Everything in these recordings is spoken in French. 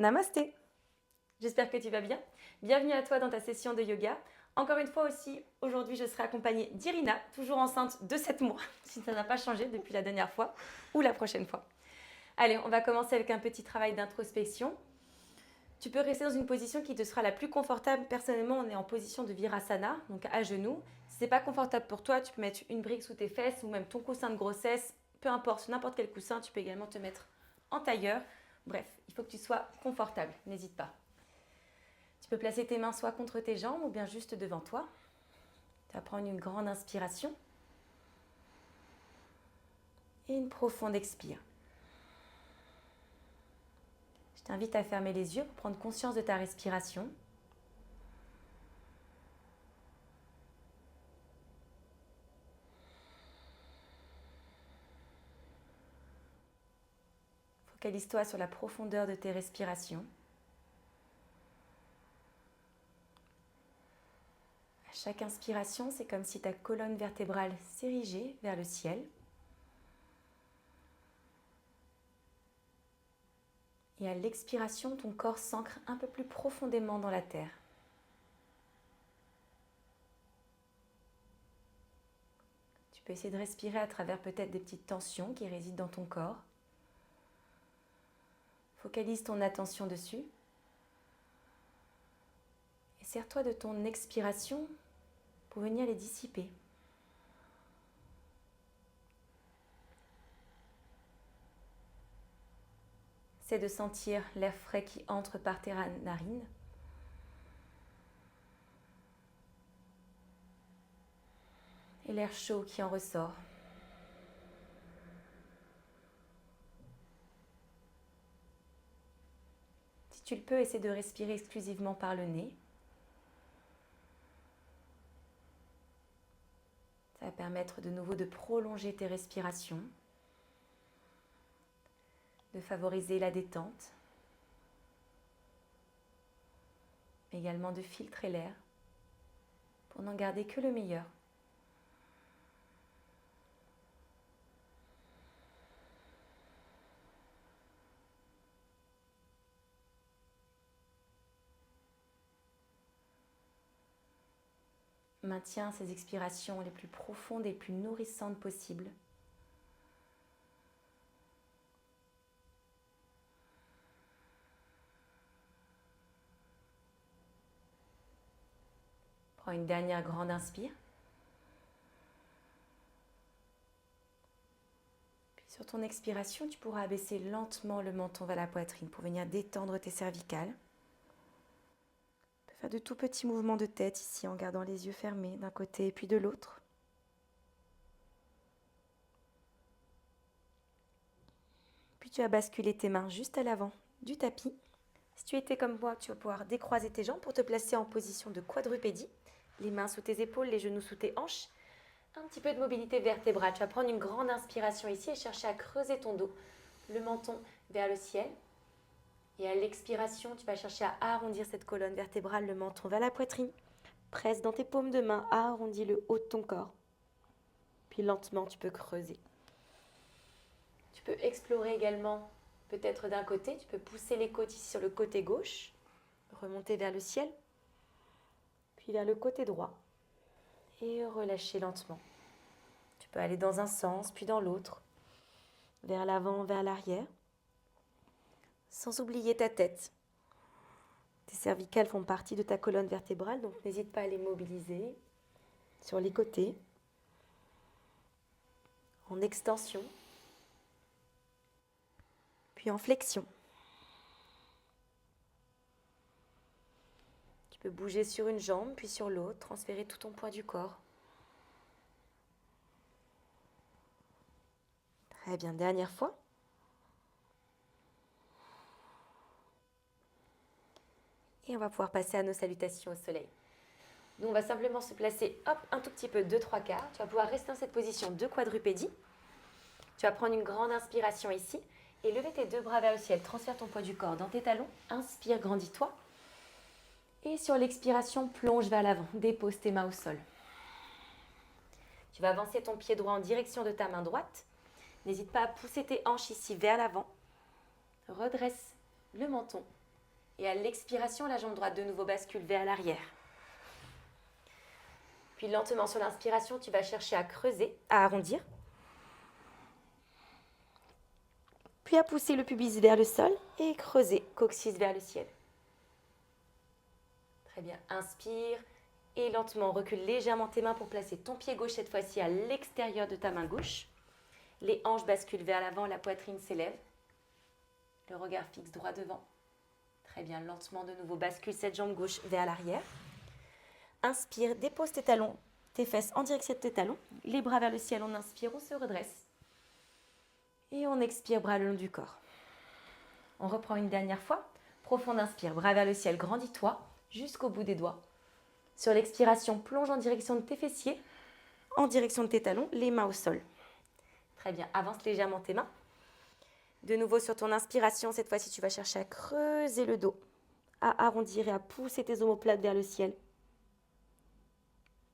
Namasté. J'espère que tu vas bien. Bienvenue à toi dans ta session de yoga. Encore une fois aussi, aujourd'hui je serai accompagnée d'Irina, toujours enceinte de 7 mois, si ça n'a pas changé depuis la dernière fois ou la prochaine fois. Allez, on va commencer avec un petit travail d'introspection. Tu peux rester dans une position qui te sera la plus confortable. Personnellement, on est en position de Virasana, donc à genoux. Si ce n'est pas confortable pour toi, tu peux mettre une brique sous tes fesses ou même ton coussin de grossesse. Peu importe, sur n'importe quel coussin, tu peux également te mettre en tailleur. Bref, il faut que tu sois confortable, n'hésite pas. Tu peux placer tes mains soit contre tes jambes ou bien juste devant toi. Tu vas prendre une grande inspiration et une profonde expire. Je t'invite à fermer les yeux pour prendre conscience de ta respiration. Focalise-toi sur la profondeur de tes respirations. À chaque inspiration, c'est comme si ta colonne vertébrale s'érigeait vers le ciel. Et à l'expiration, ton corps s'ancre un peu plus profondément dans la terre. Tu peux essayer de respirer à travers peut-être des petites tensions qui résident dans ton corps. Focalise ton attention dessus. Et sers-toi de ton expiration pour venir les dissiper. C'est de sentir l'air frais qui entre par tes narines. Et l'air chaud qui en ressort. Si tu le peux, essaie de respirer exclusivement par le nez. Ça va permettre de nouveau de prolonger tes respirations, de favoriser la détente, mais également de filtrer l'air pour n'en garder que le meilleur. Maintiens ces expirations les plus profondes et les plus nourrissantes possibles. Prends une dernière grande inspire. Puis sur ton expiration, tu pourras abaisser lentement le menton vers la poitrine pour venir détendre tes cervicales. Tu peux faire de tout petits mouvements de tête ici en gardant les yeux fermés d'un côté et puis de l'autre. Puis tu vas basculer tes mains juste à l'avant du tapis. Si tu étais comme moi, tu vas pouvoir décroiser tes jambes pour te placer en position de quadrupédie. Les mains sous tes épaules, les genoux sous tes hanches. Un petit peu de mobilité vertébrale. Tu vas prendre une grande inspiration ici et chercher à creuser ton dos. Le menton vers le ciel. Et à l'expiration, tu vas chercher à arrondir cette colonne vertébrale, le menton vers la poitrine. Presse dans tes paumes de main, arrondis le haut de ton corps. Puis lentement, tu peux creuser. Tu peux explorer également, peut-être d'un côté, tu peux pousser les côtes ici sur le côté gauche, remonter vers le ciel, puis vers le côté droit et relâcher lentement. Tu peux aller dans un sens, puis dans l'autre, vers l'avant, vers l'arrière, sans oublier ta tête. Tes cervicales font partie de ta colonne vertébrale, donc n'hésite pas à les mobiliser sur les côtés, en extension, puis en flexion. Tu peux bouger sur une jambe, puis sur l'autre, transférer tout ton poids du corps. Très bien, dernière fois. Et on va pouvoir passer à nos salutations au soleil. Nous, on va simplement se placer, hop, un tout petit peu, 2-3 quarts. Tu vas pouvoir rester dans cette position de quadrupédie. Tu vas prendre une grande inspiration ici et lever tes deux bras vers le ciel. Transfère ton poids du corps dans tes talons. Inspire, grandis-toi. Et sur l'expiration, plonge vers l'avant. Dépose tes mains au sol. Tu vas avancer ton pied droit en direction de ta main droite. N'hésite pas à pousser tes hanches ici vers l'avant. Redresse le menton Et à l'expiration, la jambe droite de nouveau bascule vers l'arrière. Puis lentement sur l'inspiration, tu vas chercher à creuser, à arrondir. Puis à pousser le pubis vers le sol et creuser, coccyx vers le ciel. Très bien, inspire et lentement recule légèrement tes mains pour placer ton pied gauche cette fois-ci à l'extérieur de ta main gauche. Les hanches basculent vers l'avant, la poitrine s'élève. Le regard fixe droit devant. Très bien, lentement de nouveau, bascule cette jambe gauche vers l'arrière. Inspire, dépose tes talons, tes fesses en direction de tes talons. Les bras vers le ciel, on inspire, on se redresse. Et on expire, bras le long du corps. On reprend une dernière fois. Profonde inspire, bras vers le ciel, grandis-toi jusqu'au bout des doigts. Sur l'expiration, plonge en direction de tes fessiers, en direction de tes talons, les mains au sol. Très bien, avance légèrement tes mains. De nouveau sur ton inspiration, cette fois-ci tu vas chercher à creuser le dos, à arrondir et à pousser tes omoplates vers le ciel.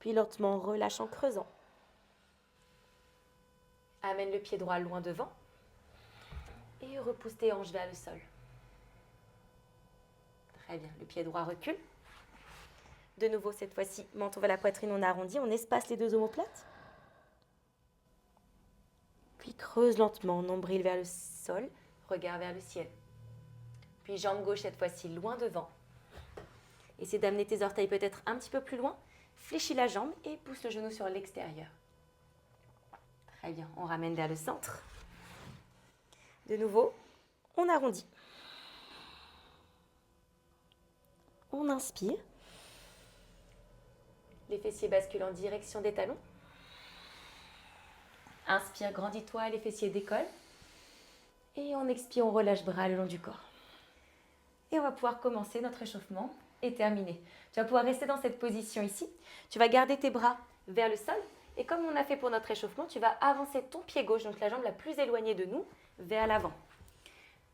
Puis lentement, relâche en creusant. Amène le pied droit loin devant et repousse tes hanches vers le sol. Très bien, le pied droit recule. De nouveau, cette fois-ci, menton vers la poitrine, on arrondit, on espace les deux omoplates. Puis creuse lentement, nombril vers le sol, regard vers le ciel. Puis jambe gauche cette fois-ci loin devant. Essaie d'amener tes orteils peut-être un petit peu plus loin. Fléchis la jambe et pousse le genou sur l'extérieur. Très bien, on ramène vers le centre. De nouveau, on arrondit. On inspire. Les fessiers basculent en direction des talons. Inspire, grandis-toi, les fessiers décollent. Et on expire, on relâche bras le long du corps. Et on va pouvoir commencer notre échauffement et terminer. Tu vas pouvoir rester dans cette position ici. Tu vas garder tes bras vers le sol. Et comme on a fait pour notre échauffement, tu vas avancer ton pied gauche, donc la jambe la plus éloignée de nous, vers l'avant.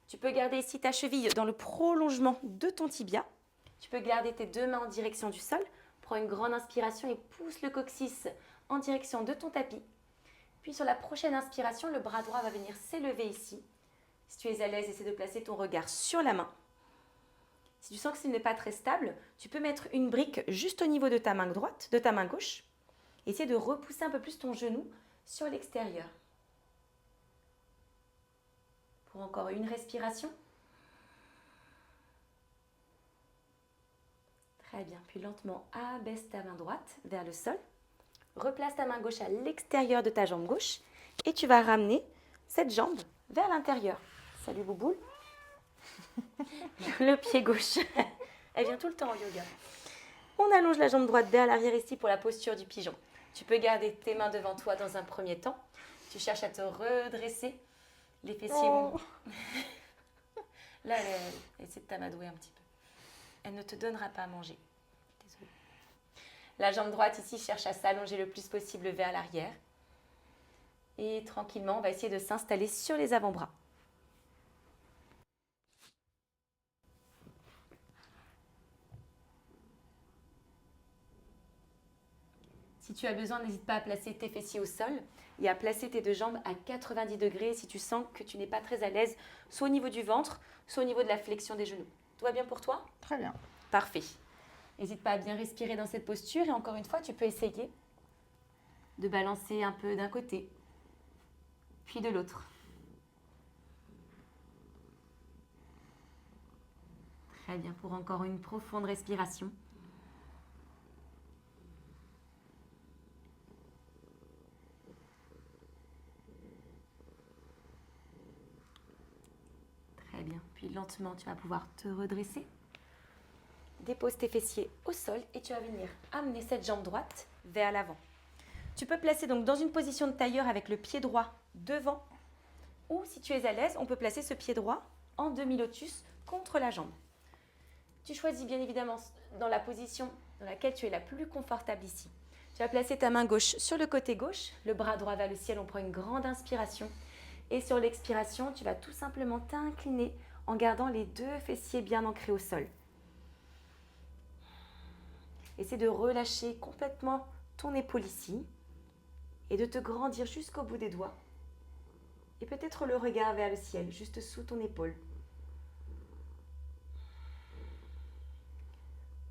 Tu peux garder ici ta cheville dans le prolongement de ton tibia. Tu peux garder tes deux mains en direction du sol. Prends une grande inspiration et pousse le coccyx en direction de ton tapis. Puis sur la prochaine inspiration, le bras droit va venir s'élever ici. Si tu es à l'aise, essaie de placer ton regard sur la main. Si tu sens que ce n'est pas très stable, tu peux mettre une brique juste au niveau de ta main droite, de ta main gauche. Essaie de repousser un peu plus ton genou sur l'extérieur. Pour encore une respiration. Très bien, puis lentement abaisse ta main droite vers le sol. Replace ta main gauche à l'extérieur de ta jambe gauche et tu vas ramener cette jambe vers l'intérieur. Salut Bouboule. Le pied gauche. Elle vient tout le temps en yoga. On allonge la jambe droite vers l'arrière ici pour la posture du pigeon. Tu peux garder tes mains devant toi dans un premier temps. Tu cherches à te redresser. Les fessiers vont... Là, elle essaie de t'amadouer un petit peu. Elle ne te donnera pas à manger. Désolée. La jambe droite ici cherche à s'allonger le plus possible vers l'arrière. Et tranquillement, on va essayer de s'installer sur les avant-bras. Si tu as besoin, n'hésite pas à placer tes fessiers au sol et à placer tes deux jambes à 90 degrés si tu sens que tu n'es pas très à l'aise, soit au niveau du ventre, soit au niveau de la flexion des genoux. Tout va bien pour toi? Très bien. Parfait. N'hésite pas à bien respirer dans cette posture et encore une fois, tu peux essayer de balancer un peu d'un côté, puis de l'autre. Très bien, pour encore une profonde respiration. Très bien, puis lentement, tu vas pouvoir te redresser. Dépose tes fessiers au sol et tu vas venir amener cette jambe droite vers l'avant. Tu peux placer donc dans une position de tailleur avec le pied droit devant ou si tu es à l'aise, on peut placer ce pied droit en demi-lotus contre la jambe. Tu choisis bien évidemment dans la position dans laquelle tu es la plus confortable ici. Tu vas placer ta main gauche sur le côté gauche, le bras droit vers le ciel, on prend une grande inspiration et sur l'expiration, tu vas tout simplement t'incliner en gardant les deux fessiers bien ancrés au sol. Essaie de relâcher complètement ton épaule ici et de te grandir jusqu'au bout des doigts. Et peut-être le regard vers le ciel, juste sous ton épaule.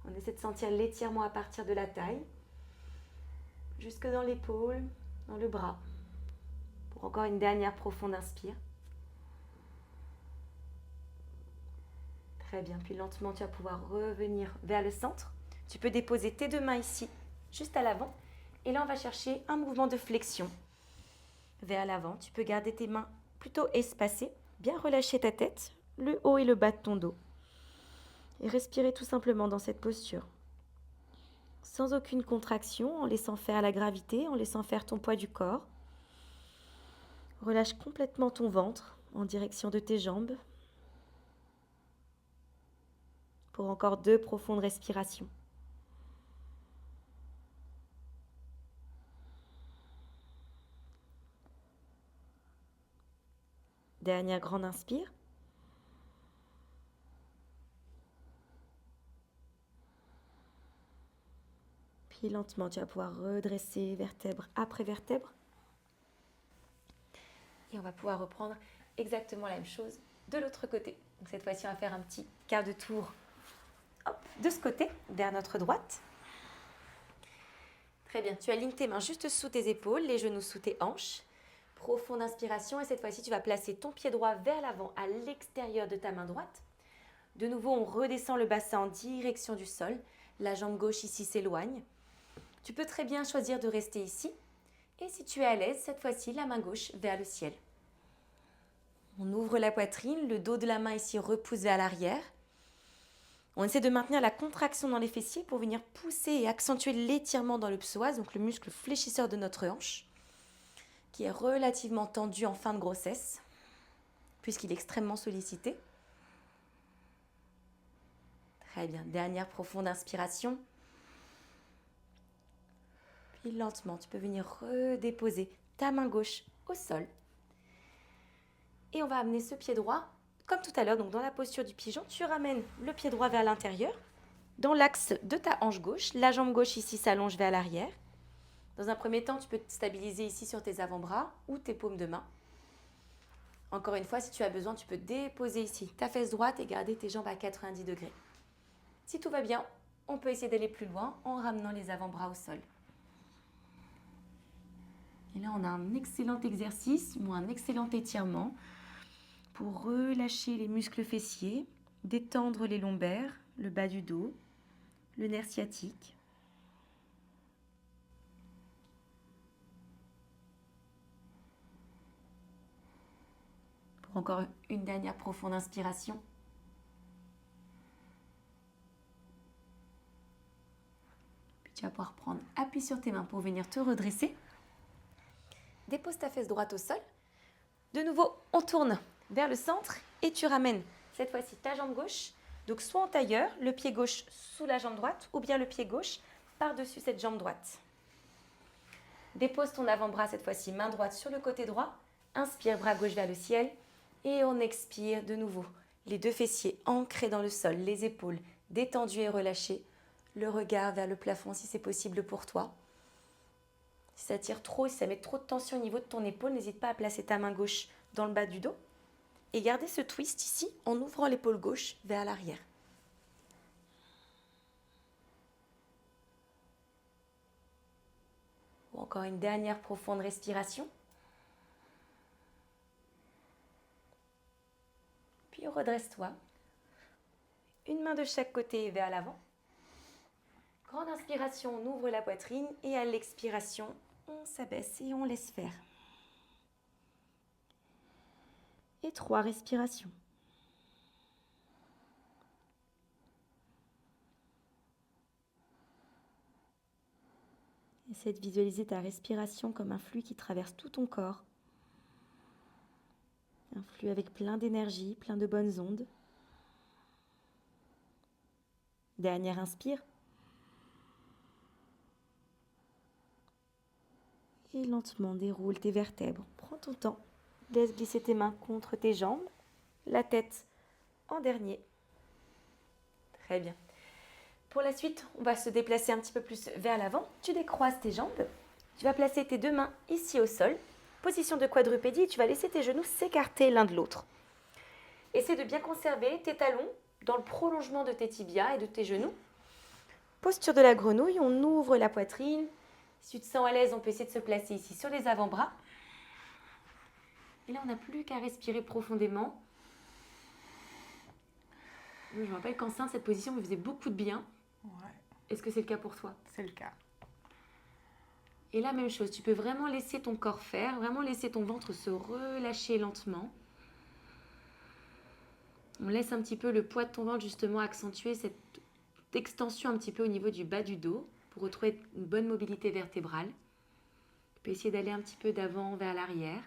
On essaie de sentir l'étirement à partir de la taille, jusque dans l'épaule, dans le bras. Pour encore une dernière profonde inspire. Très bien, puis lentement tu vas pouvoir revenir vers le centre. Tu peux déposer tes deux mains ici, juste à l'avant. Et là on va chercher un mouvement de flexion vers l'avant. Tu peux garder tes mains plutôt espacées, bien relâcher ta tête, le haut et le bas de ton dos. Et respirer tout simplement dans cette posture. Sans aucune contraction, en laissant faire la gravité, en laissant faire ton poids du corps. Relâche complètement ton ventre en direction de tes jambes. Pour encore 2 profondes respirations. Dernière grande inspire. Puis lentement, tu vas pouvoir redresser vertèbre après vertèbre. Et on va pouvoir reprendre exactement la même chose de l'autre côté. Donc cette fois-ci, on va faire un petit quart de tour de ce côté, vers notre droite. Très bien, tu alignes tes mains juste sous tes épaules, les genoux sous tes hanches. Profonde inspiration et cette fois-ci, tu vas placer ton pied droit vers l'avant à l'extérieur de ta main droite. De nouveau, on redescend le bassin en direction du sol. La jambe gauche ici s'éloigne. Tu peux très bien choisir de rester ici. Et si tu es à l'aise, cette fois-ci, la main gauche vers le ciel. On ouvre la poitrine, le dos de la main ici repousse vers l'arrière. On essaie de maintenir la contraction dans les fessiers pour venir pousser et accentuer l'étirement dans le psoas, donc le muscle fléchisseur de notre hanche, qui est relativement tendu en fin de grossesse, puisqu'il est extrêmement sollicité. Très bien, dernière profonde inspiration. Puis lentement, tu peux venir redéposer ta main gauche au sol. Et on va amener ce pied droit, comme tout à l'heure, donc dans la posture du pigeon, tu ramènes le pied droit vers l'intérieur, dans l'axe de ta hanche gauche. La jambe gauche ici s'allonge vers l'arrière. Dans un premier temps, tu peux te stabiliser ici sur tes avant-bras ou tes paumes de main. Encore une fois, si tu as besoin, tu peux déposer ici ta fesse droite et garder tes jambes à 90 degrés. Si tout va bien, on peut essayer d'aller plus loin en ramenant les avant-bras au sol. Et là, on a un excellent exercice ou un excellent étirement pour relâcher les muscles fessiers, détendre les lombaires, le bas du dos, le nerf sciatique. Pour encore une dernière profonde inspiration. Puis tu vas pouvoir prendre appui sur tes mains pour venir te redresser. Dépose ta fesse droite au sol. De nouveau, on tourne vers le centre et tu ramènes cette fois-ci ta jambe gauche. Donc soit en tailleur, le pied gauche sous la jambe droite ou bien le pied gauche par-dessus cette jambe droite. Dépose ton avant-bras cette fois-ci, main droite sur le côté droit. Inspire, bras gauche vers le ciel et on expire de nouveau. Les deux fessiers ancrés dans le sol, les épaules détendues et relâchées. Le regard vers le plafond si c'est possible pour toi. Si ça tire trop, si ça met trop de tension au niveau de ton épaule, n'hésite pas à placer ta main gauche dans le bas du dos. Et garder ce twist ici en ouvrant l'épaule gauche vers l'arrière. Ou encore une dernière profonde respiration. Puis redresse-toi. Une main de chaque côté vers l'avant. Grande inspiration, on ouvre la poitrine et à l'expiration, on s'abaisse et on laisse faire. Et 3 respirations. Essaie de visualiser ta respiration comme un flux qui traverse tout ton corps. Un flux avec plein d'énergie, plein de bonnes ondes. Dernière inspire. Et lentement déroule tes vertèbres. Prends ton temps. Laisse glisser tes mains contre tes jambes. La tête en dernier. Très bien. Pour la suite, on va se déplacer un petit peu plus vers l'avant. Tu décroises tes jambes. Tu vas placer tes deux mains ici au sol. Position de quadrupédie et tu vas laisser tes genoux s'écarter l'un de l'autre. Essaie de bien conserver tes talons dans le prolongement de tes tibias et de tes genoux. Posture de la grenouille, on ouvre la poitrine. Si tu te sens à l'aise, on peut essayer de se placer ici sur les avant-bras. Et là, on n'a plus qu'à respirer profondément. Je me rappelle qu'enceinte, cette position me faisait beaucoup de bien. Ouais, Est-ce que c'est le cas pour toi? c'est le cas. Et là, même chose, tu peux vraiment laisser ton corps faire, vraiment laisser ton ventre se relâcher lentement. On laisse un petit peu le poids de ton ventre justement accentuer cette extension un petit peu au niveau du bas du dos pour retrouver une bonne mobilité vertébrale. Tu peux essayer d'aller un petit peu d'avant vers l'arrière.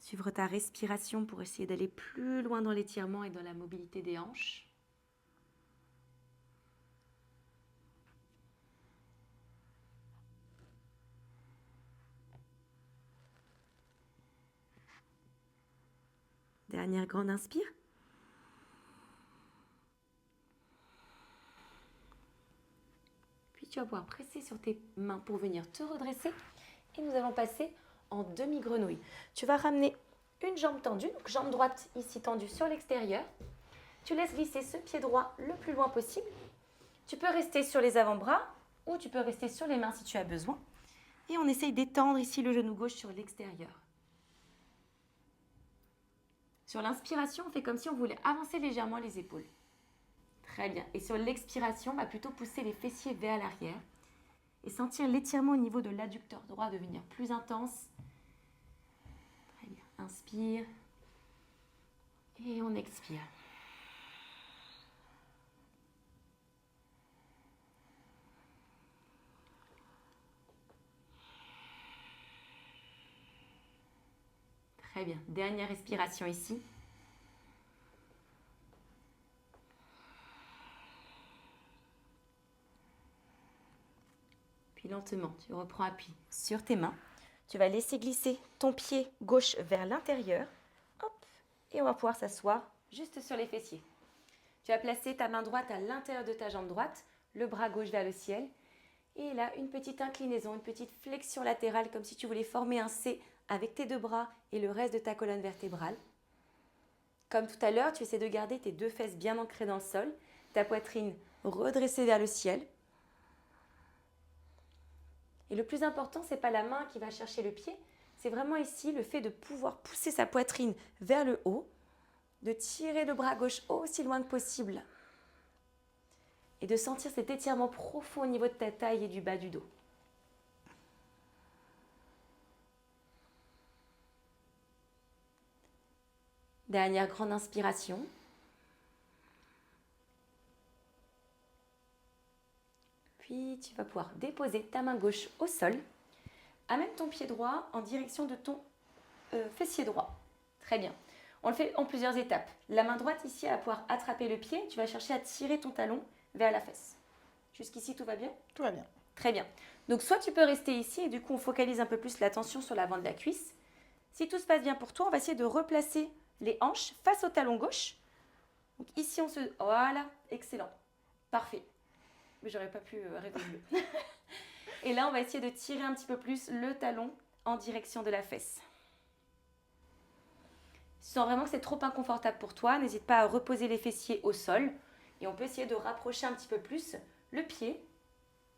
Suivre ta respiration pour essayer d'aller plus loin dans l'étirement et dans la mobilité des hanches. Dernière grande inspire. Puis tu vas pouvoir presser sur tes mains pour venir te redresser. Et nous allons passer en demi-grenouille. Tu vas ramener une jambe tendue, donc jambe droite ici tendue sur l'extérieur. Tu laisses glisser ce pied droit le plus loin possible. Tu peux rester sur les avant-bras ou tu peux rester sur les mains si tu as besoin. Et on essaye d'étendre ici le genou gauche sur l'extérieur. Sur l'inspiration, on fait comme si on voulait avancer légèrement les épaules. Très bien. Et sur l'expiration, on va plutôt pousser les fessiers vers l'arrière et sentir l'étirement au niveau de l'adducteur droit devenir plus intense. Très bien. Inspire et on expire. Très bien. Dernière respiration ici. Puis lentement, tu reprends appui sur tes mains. Tu vas laisser glisser ton pied gauche vers l'intérieur. Hop, et on va pouvoir s'asseoir juste sur les fessiers. Tu vas placer ta main droite à l'intérieur de ta jambe droite, le bras gauche vers le ciel. Et là, une petite inclinaison, une petite flexion latérale, comme si tu voulais former un C avec tes deux bras et le reste de ta colonne vertébrale. Comme tout à l'heure, tu essaies de garder tes deux fesses bien ancrées dans le sol, ta poitrine redressée vers le ciel. Et le plus important, ce n'est pas la main qui va chercher le pied, c'est vraiment ici le fait de pouvoir pousser sa poitrine vers le haut, de tirer le bras gauche aussi loin que possible et de sentir cet étirement profond au niveau de ta taille et du bas du dos. Dernière grande inspiration. Puis tu vas pouvoir déposer ta main gauche au sol. Amène ton pied droit en direction de ton fessier droit. Très bien. On le fait en plusieurs étapes. La main droite ici va pouvoir attraper le pied. Tu vas chercher à tirer ton talon vers la fesse. Jusqu'ici, tout va bien? Tout va bien. Très bien. Donc soit tu peux rester ici et du coup on focalise un peu plus l'attention sur l'avant de la cuisse. Si tout se passe bien pour toi, on va essayer de replacer les hanches face au talon gauche. Donc ici on se... Voilà, excellent. Parfait. Mais j'aurais pas pu rêver mieux. Et là on va essayer de tirer un petit peu plus le talon en direction de la fesse. Si tu sens vraiment que c'est trop inconfortable pour toi, n'hésite pas à reposer les fessiers au sol. Et on peut essayer de rapprocher un petit peu plus le pied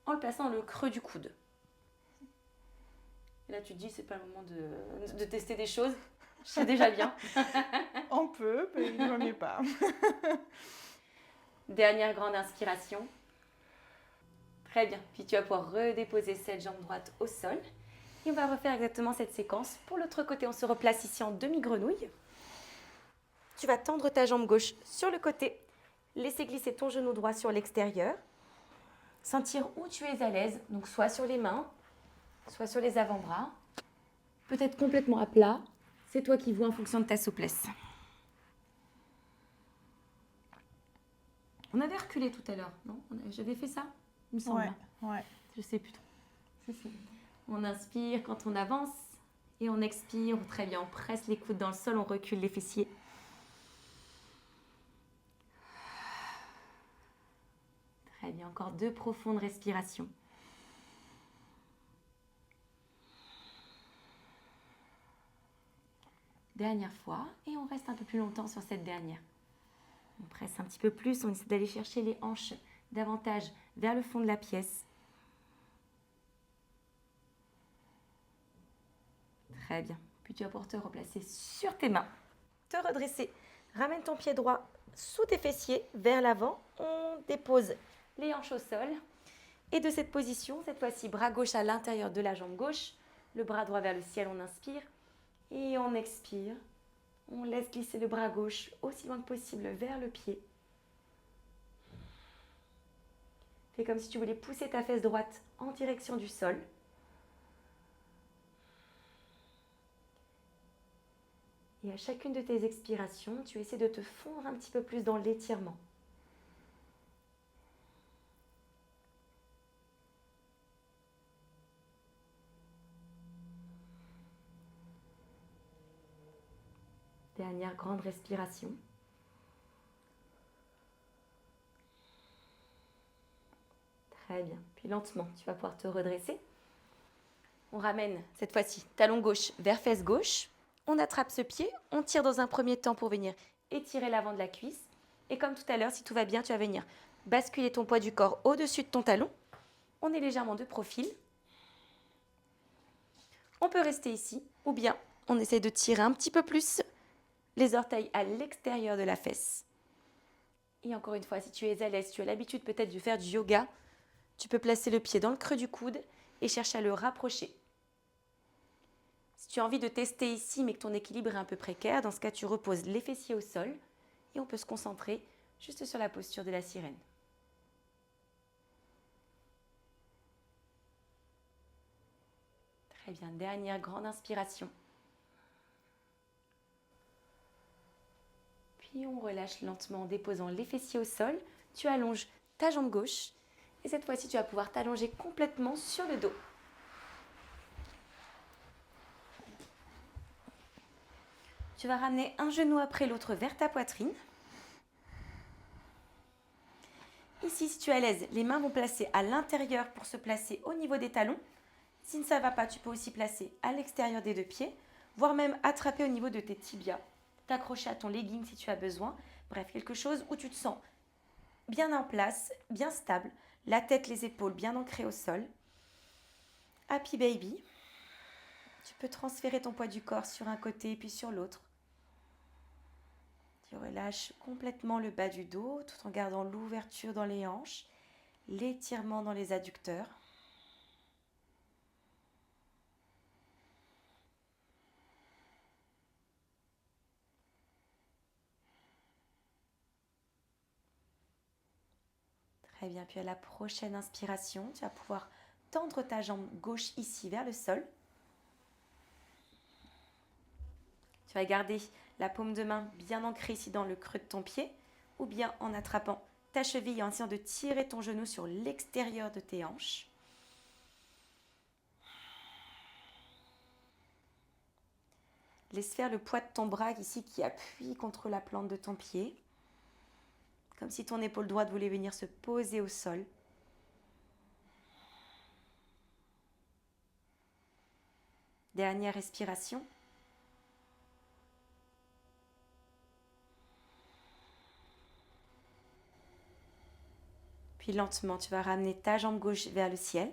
en le plaçant dans le creux du coude. Et là, tu te dis, c'est pas le moment de tester des choses. C'est déjà bien. On peut, mais il ne vaut mieux pas. Dernière grande inspiration. Très bien. Puis tu vas pouvoir redéposer cette jambe droite au sol. Et on va refaire exactement cette séquence. Pour l'autre côté, on se replace ici en demi-grenouille. Tu vas tendre ta jambe gauche sur le côté. Laisser glisser ton genou droit sur l'extérieur. Sentir où tu es à l'aise. Donc soit sur les mains, soit sur les avant-bras. Peut-être complètement à plat. C'est toi qui vois en fonction de ta souplesse. On avait reculé tout à l'heure, non? J'avais fait ça, il me semble. Ouais. Je sais plus trop. On inspire quand on avance et on expire. Très bien, on presse les coudes dans le sol, on recule les fessiers. Très bien, encore 2 profondes respirations. Dernière fois, et on reste un peu plus longtemps sur cette dernière. On presse un petit peu plus, on essaie d'aller chercher les hanches davantage vers le fond de la pièce. Très bien. Puis tu vas pouvoir te replacer sur tes mains, te redresser. Ramène ton pied droit sous tes fessiers vers l'avant. On dépose les hanches au sol. Et de cette position, cette fois-ci, bras gauche à l'intérieur de la jambe gauche, le bras droit vers le ciel, on inspire et on expire. On laisse glisser le bras gauche aussi loin que possible vers le pied. Fais comme si tu voulais pousser ta fesse droite en direction du sol. Et à chacune de tes expirations, tu essaies de te fondre un petit peu plus dans l'étirement. Dernière grande respiration. Très bien. Puis lentement, tu vas pouvoir te redresser. On ramène cette fois-ci talon gauche vers fesse gauche. On attrape ce pied, on tire dans un premier temps pour venir étirer l'avant de la cuisse. Et comme tout à l'heure, si tout va bien, tu vas venir basculer ton poids du corps au-dessus de ton talon. On est légèrement de profil. On peut rester ici, ou bien on essaie de tirer un petit peu plus les orteils à l'extérieur de la fesse. Et encore une fois, si tu es à l'aise, tu as l'habitude peut-être de faire du yoga, tu peux placer le pied dans le creux du coude et chercher à le rapprocher. Si tu as envie de tester ici, mais que ton équilibre est un peu précaire, dans ce cas, tu reposes les fessiers au sol et on peut se concentrer juste sur la posture de la sirène. Très bien, dernière grande inspiration. Puis on relâche lentement en déposant les fessiers au sol. Tu allonges ta jambe gauche et cette fois-ci, tu vas pouvoir t'allonger complètement sur le dos. Tu vas ramener un genou après l'autre vers ta poitrine. Ici, si tu es à l'aise, les mains vont placer à l'intérieur pour se placer au niveau des talons. Si ça ne va pas, tu peux aussi placer à l'extérieur des deux pieds, voire même attraper au niveau de tes tibias, t'accrocher à ton legging si tu as besoin. Bref, quelque chose où tu te sens bien en place, bien stable, la tête, les épaules bien ancrées au sol. Happy baby. Tu peux transférer ton poids du corps sur un côté puis sur l'autre. Tu relâches complètement le bas du dos tout en gardant l'ouverture dans les hanches, l'étirement dans les adducteurs. Très bien, puis à la prochaine inspiration, tu vas pouvoir tendre ta jambe gauche ici vers le sol. Tu vas garder la paume de main bien ancrée ici dans le creux de ton pied ou bien en attrapant ta cheville et en essayant de tirer ton genou sur l'extérieur de tes hanches. Laisse faire le poids de ton bras ici qui appuie contre la plante de ton pied, comme si ton épaule droite voulait venir se poser au sol. Dernière respiration. Puis lentement, tu vas ramener ta jambe gauche vers le ciel.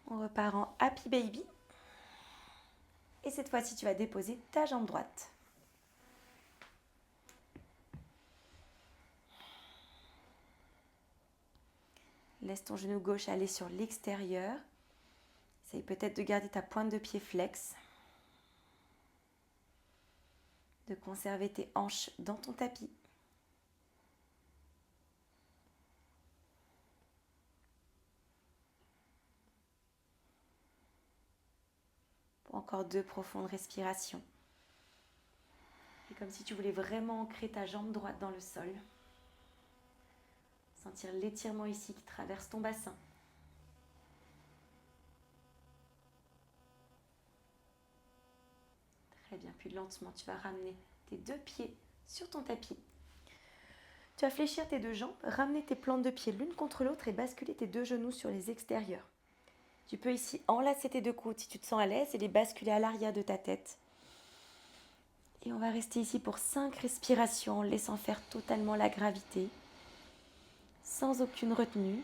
On repart en Happy Baby. Et cette fois-ci, tu vas déposer ta jambe droite. Laisse ton genou gauche aller sur l'extérieur. Essaye peut-être de garder ta pointe de pied flex. De conserver tes hanches dans ton tapis. Encore 2 profondes respirations. Et comme si tu voulais vraiment ancrer ta jambe droite dans le sol. Sentir l'étirement ici qui traverse ton bassin. Très bien, puis lentement, tu vas ramener tes 2 pieds sur ton tapis. Tu vas fléchir tes 2 jambes, ramener tes plantes de pied l'une contre l'autre et basculer tes 2 genoux sur les extérieurs. Tu peux ici enlacer tes 2 coudes si tu te sens à l'aise et les basculer à l'arrière de ta tête. Et on va rester ici pour 5 respirations, en laissant faire totalement la gravité, sans aucune retenue.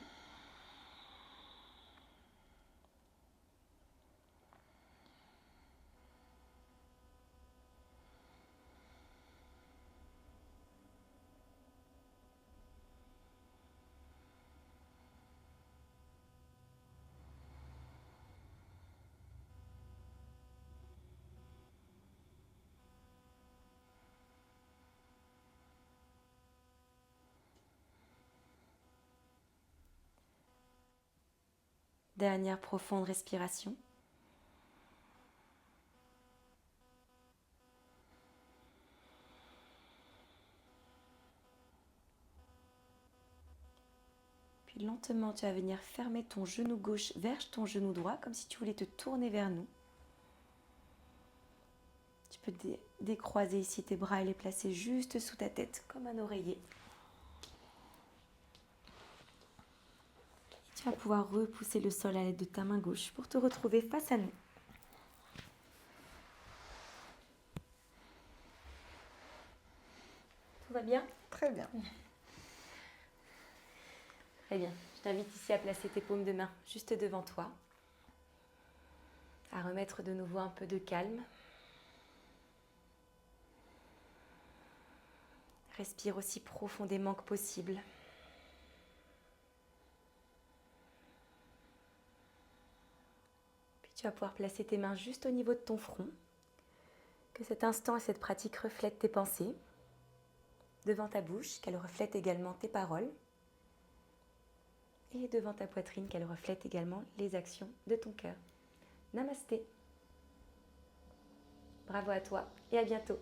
Dernière profonde respiration. Puis lentement, tu vas venir fermer ton genou gauche vers ton genou droit, comme si tu voulais te tourner vers nous. Tu peux décroiser ici tes bras et les placer juste sous ta tête, comme un oreiller. Tu vas pouvoir repousser le sol à l'aide de ta main gauche pour te retrouver face à nous. Tout va bien? Très bien. Très bien. Je t'invite ici à placer tes paumes de main juste devant toi, à remettre de nouveau un peu de calme. Respire aussi profondément que possible. Puis tu vas pouvoir placer tes mains juste au niveau de ton front. Que cet instant et cette pratique reflètent tes pensées devant ta bouche, qu'elle reflète également tes paroles, et devant ta poitrine, qu'elle reflète également les actions de ton cœur. Namasté. Bravo à toi et à bientôt.